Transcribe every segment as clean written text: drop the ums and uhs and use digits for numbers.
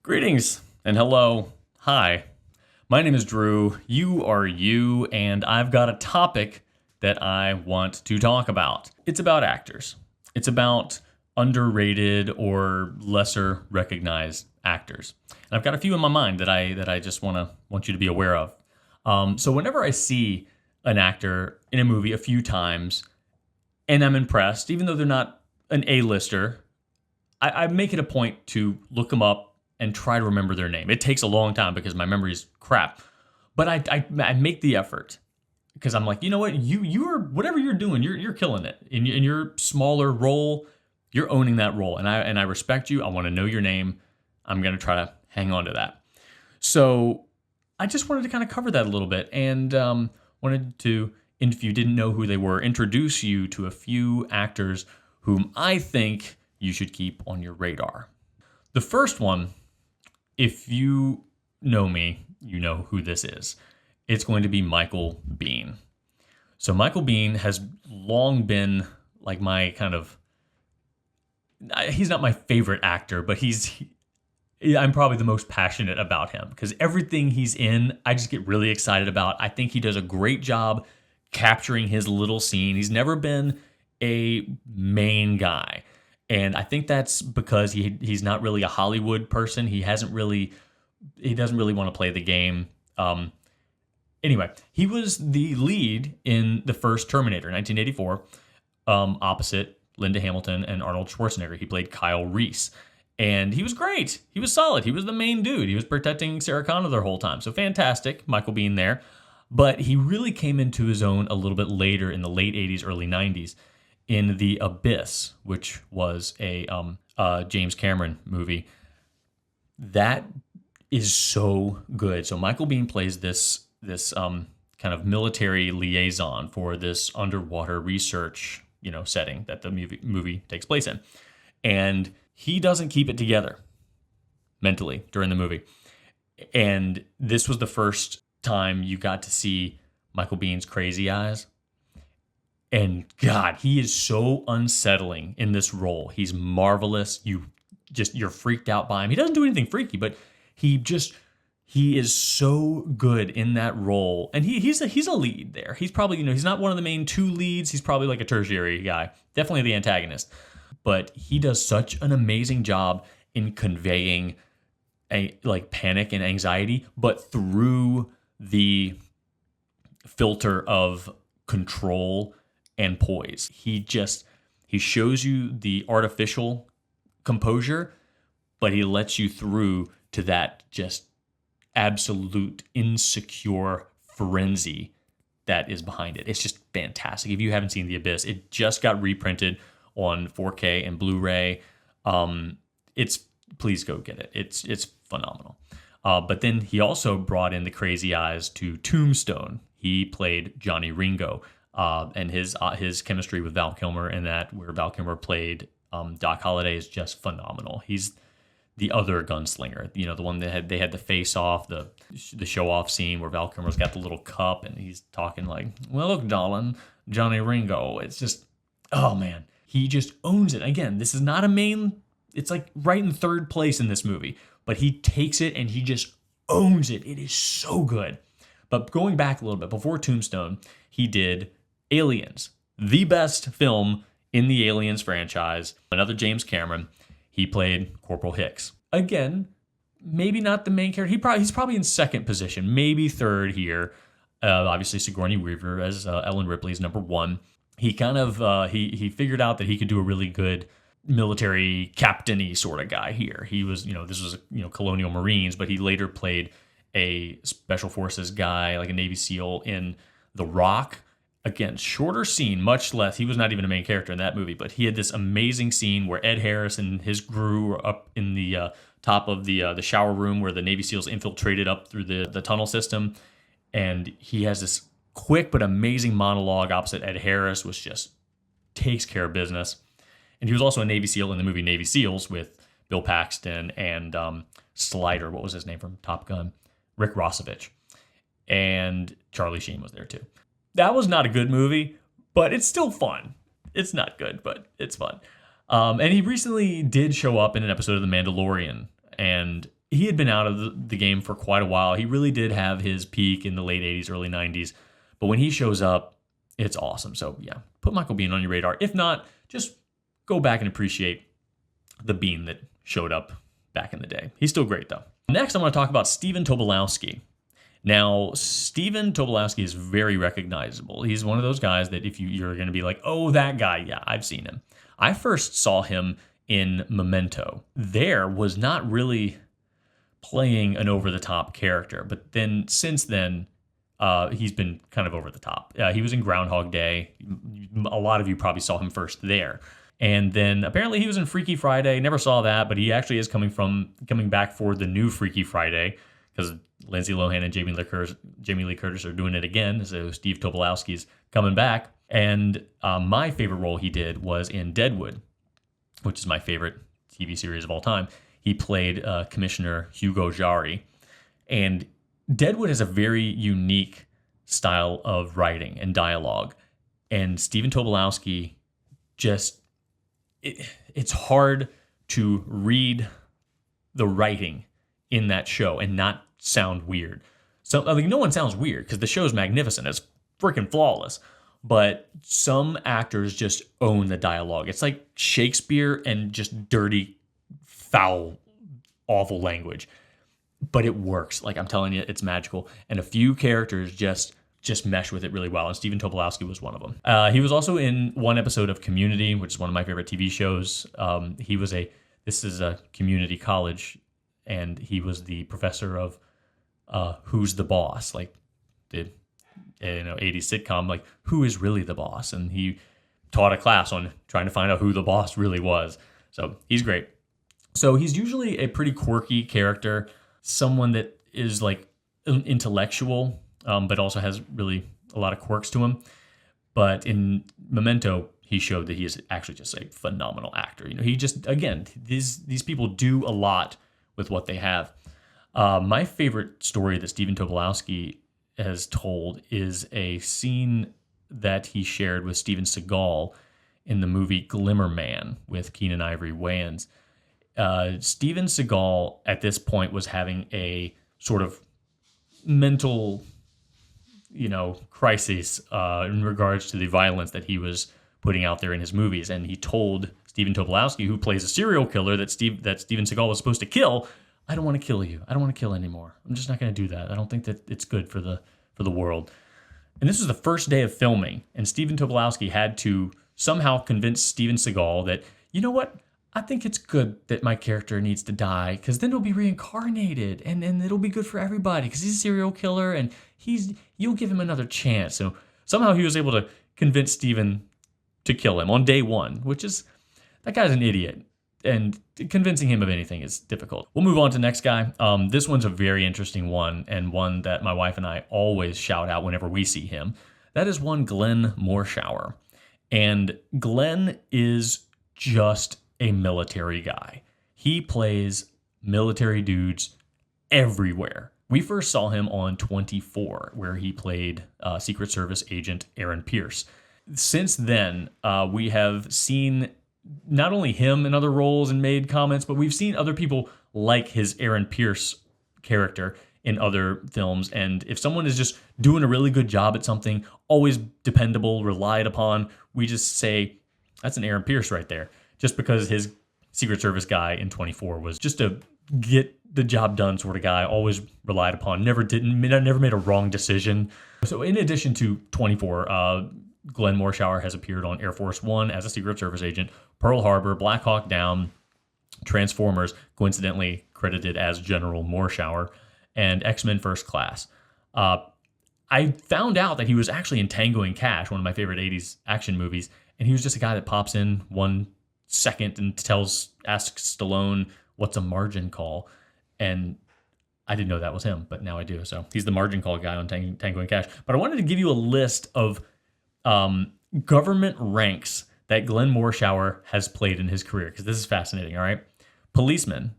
Greetings and hello. Hi, my name is Drew. You are you, and I've got a topic that I want to talk about. It's about actors. It's about underrated or lesser recognized actors. And I've got a few in my mind that I just want you to be aware of. So whenever I see an actor in a movie a few times and I'm impressed, even though they're not an A-lister, I make it a point to look them up and try to remember their name. It takes a long time because my memory is crap. But I make the effort because I'm like, you know what? You are, whatever you're doing, you're killing it. In your smaller role, you're owning that role. And I respect you. I want to know your name. I'm going to try to hang on to that. So I just wanted to kind of cover that a little bit and wanted to, if you didn't know who they were, introduce you to a few actors whom I think you should keep on your radar. The first one, if you know me, you know who this is. It's going to be Michael Biehn. So Michael Biehn has long been like my kind of, he's not my favorite actor, but I'm probably the most passionate about him because everything he's in, I just get really excited about. I think he does a great job capturing his little scene. He's never been a main guy. And I think that's because he's not really a Hollywood person. He doesn't really want to play the game. Anyway, he was the lead in the first Terminator, 1984, opposite Linda Hamilton and Arnold Schwarzenegger. He played Kyle Reese. And he was great. He was solid. He was the main dude. He was protecting Sarah Connor the whole time. So fantastic, Michael Biehn there. But he really came into his own a little bit later in the late 80s, early 90s. In The Abyss, which was a James Cameron movie. That is so good. So Michael Biehn plays this kind of military liaison for this underwater research, setting that the movie takes place in. And he doesn't keep it together mentally during the movie. And this was the first time you got to see Michael Bihn's crazy eyes. And God, he is so unsettling in this role. He's marvelous. You're freaked out by him. He doesn't do anything freaky, but he is so good in that role. And he's a lead there. He's probably, he's not one of the main two leads. He's probably like a tertiary guy. Definitely the antagonist. But he does such an amazing job in conveying panic and anxiety, but through the filter of control and poise. He shows you the artificial composure, but he lets you through to that just absolute insecure frenzy that is behind it. It's just fantastic. If you haven't seen The Abyss, it just got reprinted on 4K and Blu-ray. Please go get it. It's phenomenal. But then he also brought in the crazy eyes to Tombstone. He played Johnny Ringo. And his chemistry with Val Kilmer in that, where Val Kilmer played Doc Holliday, is just phenomenal. He's the other gunslinger, the one that they had the face off, the show off scene where Val Kilmer's got the little cup and he's talking like, "Well, look, darling, Johnny Ringo." It's just, oh man, he just owns it. Again, this is not a main. It's like right in third place in this movie, but he takes it and he just owns it. It is so good. But going back a little bit, before Tombstone, he did Aliens, the best film in the Aliens franchise. Another James Cameron. He played Corporal Hicks. Again, maybe not the main character. He's probably in second position, maybe third here. Obviously, Sigourney Weaver as Ellen Ripley's number one. He kind of he figured out that he could do a really good military captain-y sort of guy here. He was, this was Colonial Marines, but he later played a Special Forces guy, like a Navy SEAL in The Rock. Again, shorter scene, much less. He was not even a main character in that movie, but he had this amazing scene where Ed Harris and his crew were up in the top of the shower room where the Navy SEALs infiltrated up through the tunnel system. And he has this quick but amazing monologue opposite Ed Harris, which just takes care of business. And he was also a Navy SEAL in the movie Navy SEALs with Bill Paxton and Slider, what was his name from Top Gun? Rick Rossovich. And Charlie Sheen was there too. That was not a good movie, but it's still fun. It's not good, but it's fun. And he recently did show up in an episode of The Mandalorian, and he had been out of the game for quite a while. He really did have his peak in the late 80s, early 90s. But when he shows up, it's awesome. So yeah, put Michael Biehn on your radar. If not, just go back and appreciate the Biehn that showed up back in the day. He's still great though. Next, I want to talk about Stephen Tobolowski. Now, Stephen Tobolowski is very recognizable. He's one of those guys that if you're going to be like, oh, that guy, yeah, I've seen him. I first saw him in Memento. There was not really playing an over-the-top character, but then since then, he's been kind of over the top. He was in Groundhog Day. A lot of you probably saw him first there. And then apparently he was in Freaky Friday. Never saw that, but he actually is coming back for the new Freaky Friday because Lindsay Lohan and Jamie Lee Curtis are doing it again. So Steve Tobolowski's coming back. And my favorite role he did was in Deadwood, which is my favorite TV series of all time. He played Commissioner Hugo Jari. And Deadwood has a very unique style of writing and dialogue. And Stephen Tobolowski it's hard to read the writing in that show and not sound weird. So I mean, no one sounds weird because the show's magnificent. It's freaking flawless. But some actors just own the dialogue. It's like Shakespeare and just dirty, foul, awful language. But it works. Like I'm telling you, it's magical. And a few characters just mesh with it really well. And Stephen Tobolowski was one of them. He was also in one episode of Community, which is one of my favorite TV shows. This is a community college, and he was the professor of Who's the Boss, like the 80s sitcom, like who is really the boss? And he taught a class on trying to find out who the boss really was. So he's great. So he's usually a pretty quirky character, someone that is like intellectual, but also has really a lot of quirks to him. But in Memento, he showed that he is actually just a phenomenal actor. He just, again, these people do a lot with what they have. My favorite story that Stephen Tobolowski has told is a scene that he shared with Steven Seagal in the movie Glimmer Man with Keenen Ivory Wayans. Steven Seagal at this point was having a sort of mental, crisis in regards to the violence that he was putting out there in his movies. And he told Stephen Tobolowski, who plays a serial killer that Steven Seagal was supposed to kill, I don't want to kill you. I don't want to kill anymore. I'm just not going to do that. I don't think that it's good for the world. And this was the first day of filming, and Stephen Tobolowski had to somehow convince Steven Seagal that, you know what? I think it's good that my character needs to die because then he'll be reincarnated and it'll be good for everybody because he's a serial killer and you'll give him another chance. So somehow he was able to convince Steven to kill him on day one, that guy's an idiot. And convincing him of anything is difficult. We'll move on to the next guy. This one's a very interesting one, and one that my wife and I always shout out whenever we see him. That is one Glenn Morshower. And Glenn is just a military guy. He plays military dudes everywhere. We first saw him on 24, where he played Secret Service agent Aaron Pierce. Since then, we have seen not only him in other roles and made comments, but we've seen other people like his Aaron Pierce character in other films. And if someone is just doing a really good job at something, always dependable, relied upon, we just say, that's an Aaron Pierce right there. Just because his Secret Service guy in 24 was just a get the job done sort of guy, always relied upon, never made a wrong decision. So in addition to 24, Glenn Morshower has appeared on Air Force One as a Secret Service agent, Pearl Harbor, Black Hawk Down, Transformers, coincidentally credited as General Morshower, and X-Men First Class. I found out that he was actually in Tango and Cash, one of my favorite 80s action movies, and he was just a guy that pops in 1 second and asks Stallone, what's a margin call? And I didn't know that was him, but now I do. So he's the margin call guy on Tango and Cash. But I wanted to give you a list of government ranks that Glenn Morshower has played in his career, because this is fascinating, all right? Policeman,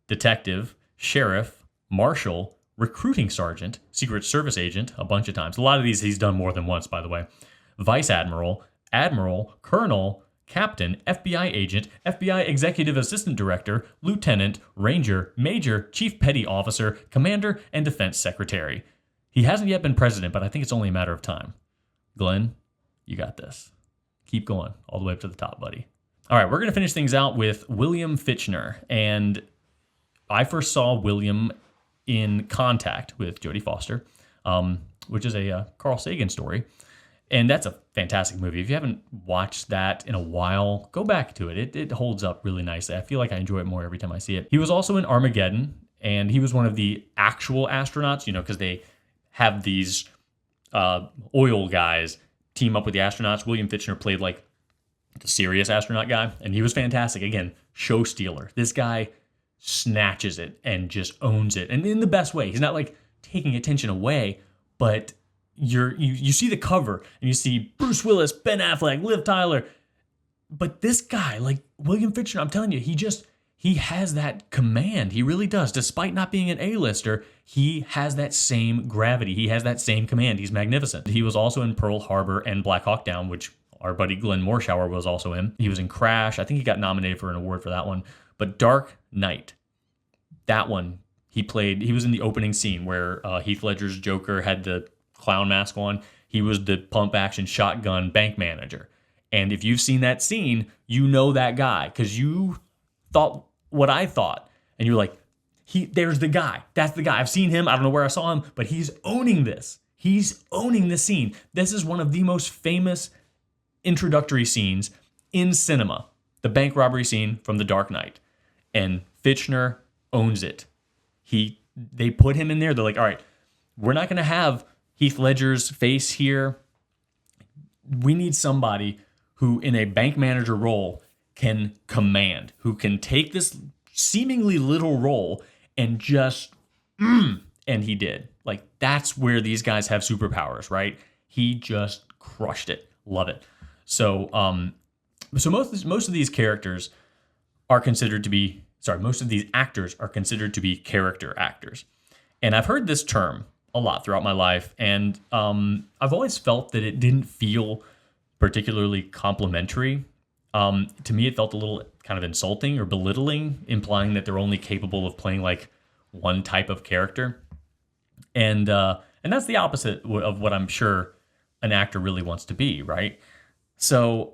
detective, sheriff, marshal, recruiting sergeant, Secret Service agent, a bunch of times. A lot of these he's done more than once, by the way. Vice admiral, admiral, colonel, captain, FBI agent, FBI executive assistant director, lieutenant, ranger, major, chief petty officer, commander, and defense secretary. He hasn't yet been president, but I think it's only a matter of time. Glenn, you got this. Keep going all the way up to the top, buddy. All right, we're going to finish things out with William Fichtner. And I first saw William in Contact with Jodie Foster, which is a Carl Sagan story. And that's a fantastic movie. If you haven't watched that in a while, go back to it. It holds up really nicely. I feel like I enjoy it more every time I see it. He was also in Armageddon, and he was one of the actual astronauts, because they have these oil guys team up with the astronauts. William Fichtner played like the serious astronaut guy, and he was fantastic. Again, show stealer. This guy snatches it and just owns it, and in the best way. He's not like taking attention away, but you see the cover and you see Bruce Willis, Ben Affleck, Liv Tyler, but this guy, like William Fichtner, I'm telling you, he has that command. He really does. Despite not being an A-lister, he has that same gravity. He has that same command. He's magnificent. He was also in Pearl Harbor and Black Hawk Down, which our buddy Glenn Morshower was also in. He was in Crash. I think he got nominated for an award for that one. But Dark Knight, that one, he was in the opening scene where Heath Ledger's Joker had the clown mask on. He was the pump action shotgun bank manager. And if you've seen that scene, you know that guy because you thought what I thought. And you're like, there's the guy. That's the guy. I've seen him. I don't know where I saw him, but he's owning this. He's owning this scene. This is one of the most famous introductory scenes in cinema. The bank robbery scene from The Dark Knight. And Fichtner owns it. They put him in there. They're like, all right, we're not going to have Heath Ledger's face here. We need somebody who, in a bank manager role, can command, who can take this seemingly little role and just, and he did. Like, that's where these guys have superpowers, right? He just crushed it. Love it. So most of these characters are considered to be, most of these actors are considered to be character actors. And I've heard this term a lot throughout my life, and I've always felt that it didn't feel particularly complimentary. To me, it felt a little kind of insulting or belittling, implying that they're only capable of playing like one type of character. And that's the opposite of what I'm sure an actor really wants to be, right? So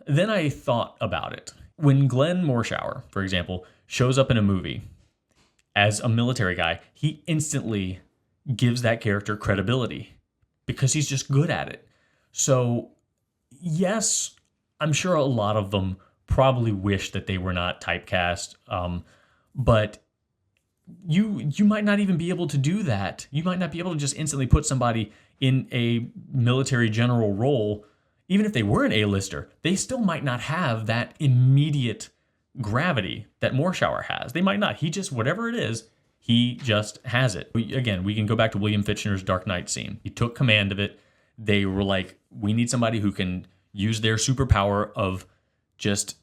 then I thought about it. When Glenn Morshower, for example, shows up in a movie as a military guy, he instantly gives that character credibility because he's just good at it. So yes, I'm sure a lot of them probably wish that they were not typecast, but you might not even be able to do that. You might not be able to just instantly put somebody in a military general role. Even if they were an A-lister, they still might not have that immediate gravity that Morshower has. They might not. He just, whatever it is, he just has it. Again, we can go back to William Fichtner's Dark Knight scene. He took command of it. They were like, we need somebody who can use their superpower of just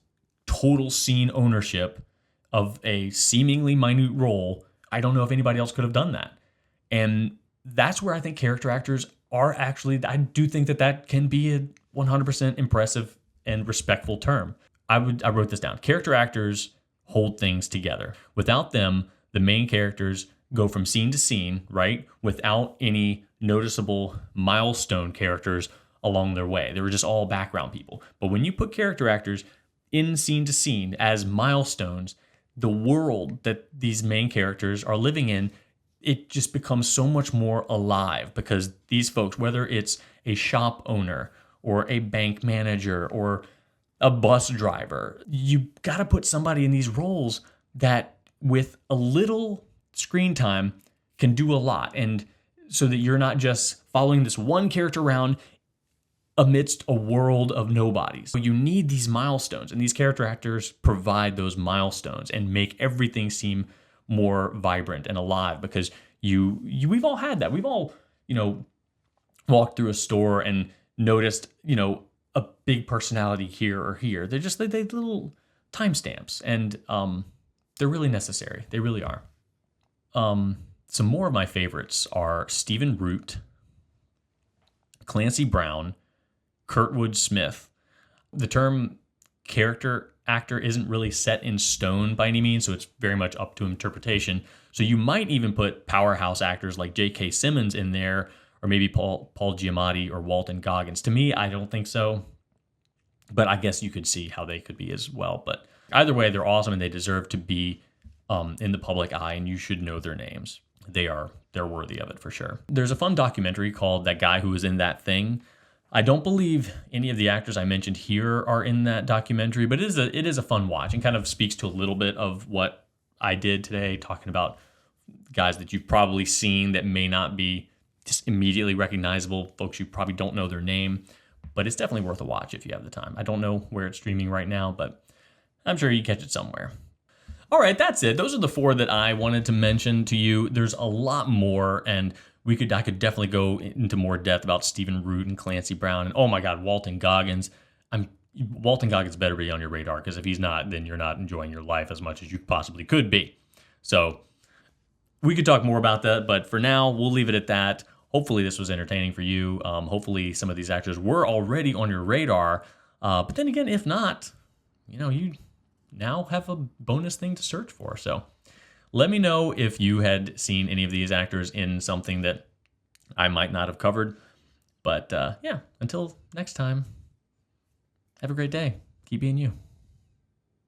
total scene ownership of a seemingly minute role. I don't know if anybody else could have done that. And that's where I think character actors are actually, I do think that can be a 100% impressive and respectful term. I wrote this down. Character actors hold things together. Without them, the main characters go from scene to scene, right? Without any noticeable milestone characters along their way. They were just all background people. But when you put character actors in scene to scene as milestones, the world that these main characters are living in, it just becomes so much more alive because these folks, whether it's a shop owner or a bank manager or a bus driver, you got to put somebody in these roles that with a little screen time can do a lot. And so that you're not just following this one character around amidst a world of nobodies. So you need these milestones, and these character actors provide those milestones and make everything seem more vibrant and alive because we've all had that. We've all, walked through a store and noticed, a big personality here or here. They're just they little timestamps, and they're really necessary. They really are. Some more of my favorites are Stephen Root, Clancy Brown, Kurtwood Smith. The term character actor isn't really set in stone by any means, so it's very much up to interpretation. So you might even put powerhouse actors like J.K. Simmons in there, or maybe Paul Giamatti or Walton Goggins. To me, I don't think so, but I guess you could see how they could be as well. But either way, they're awesome and they deserve to be in the public eye, and you should know their names. They're worthy of it for sure. There's a fun documentary called That Guy Who Was in That Thing. I don't believe any of the actors I mentioned here are in that documentary, but it is a fun watch and kind of speaks to a little bit of what I did today, talking about guys that you've probably seen that may not be just immediately recognizable, folks you probably don't know their name, but it's definitely worth a watch if you have the time. I don't know where it's streaming right now, but I'm sure you catch it somewhere. All right, that's it. Those are the 4 that I wanted to mention to you. There's a lot more, and I could definitely go into more depth about Stephen Root and Clancy Brown, and oh my God, Walton Goggins. Walton Goggins better be on your radar, because if he's not, then you're not enjoying your life as much as you possibly could be. So we could talk more about that, but for now, we'll leave it at that. Hopefully this was entertaining for you. Hopefully some of these actors were already on your radar. But then again, if not, you now have a bonus thing to search for. So let me know if you had seen any of these actors in something that I might not have covered. But yeah, until next time, have a great day. Keep being you.